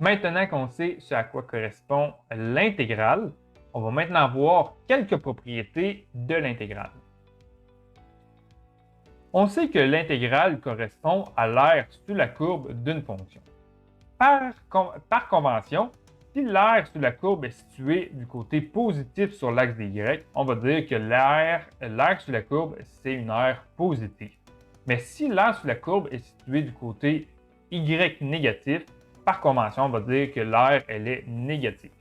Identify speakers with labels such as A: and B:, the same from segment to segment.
A: Maintenant qu'on sait ce à quoi correspond l'intégrale, on va maintenant voir quelques propriétés de l'intégrale. On sait que l'intégrale correspond à l'aire sous la courbe d'une fonction. Par convention, si l'aire sous la courbe est située du côté positif sur l'axe des Y, on va dire que l'aire sous la courbe, c'est une aire positive. Mais si l'aire sous la courbe est située du côté Y négatif, par convention, on va dire que l'aire, elle est négative.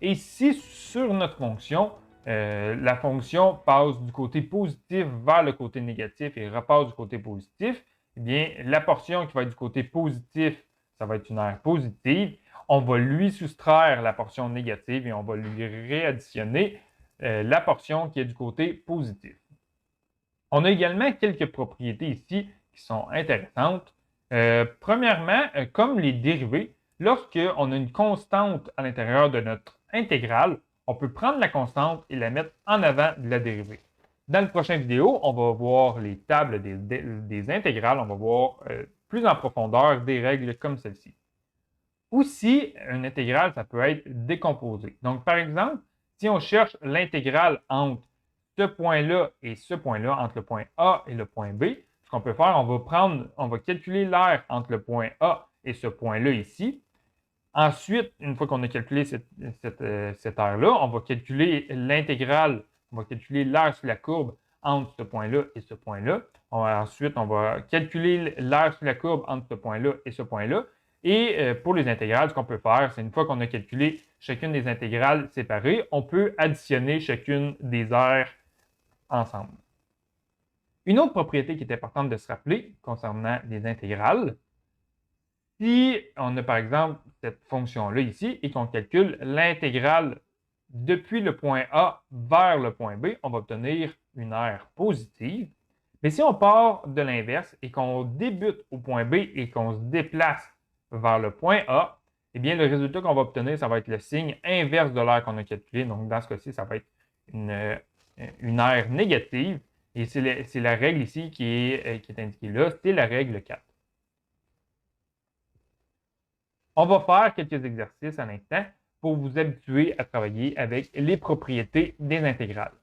A: Et si sur notre fonction, la fonction passe du côté positif vers le côté négatif et repasse du côté positif, eh bien, la portion qui va être du côté positif, ça va être une aire positive. On va lui soustraire la portion négative et on va lui réadditionner la portion qui est du côté positif. On a également quelques propriétés ici qui sont intéressantes. Premièrement, comme les dérivés, lorsqu'on a une constante à l'intérieur de notre intégrale, on peut prendre la constante et la mettre en avant de la dérivée. Dans la prochaine vidéo, on va voir les tables des intégrales, on va voir plus en profondeur des règles comme celle-ci. Aussi, une intégrale, ça peut être décomposé. Donc, par exemple, si on cherche l'intégrale entre ce point-là et ce point-là, entre le point A et le point B, ce qu'on peut faire, on va calculer l'aire entre le point A et ce point-là ici. Ensuite, une fois qu'on a calculé cette aire-là, on va calculer l'intégrale, on va calculer l'aire sur la courbe entre ce point-là et ce point-là. Ensuite, on va calculer l'aire sur la courbe entre ce point-là et ce point-là. Et pour les intégrales, ce qu'on peut faire, c'est une fois qu'on a calculé chacune des intégrales séparées, on peut additionner chacune des aires ensemble. Une autre propriété qui est importante de se rappeler concernant les intégrales, si on a par exemple cette fonction-là ici et qu'on calcule l'intégrale depuis le point A vers le point B, on va obtenir une aire positive. Mais si on part de l'inverse et qu'on débute au point B et qu'on se déplace vers le point A, eh bien, le résultat qu'on va obtenir, ça va être le signe inverse de l'aire qu'on a calculé. Donc, dans ce cas-ci, ça va être une aire négative. Et c'est la règle ici qui est indiquée là, c'est la règle 4. On va faire quelques exercices à l'instant pour vous habituer à travailler avec les propriétés des intégrales.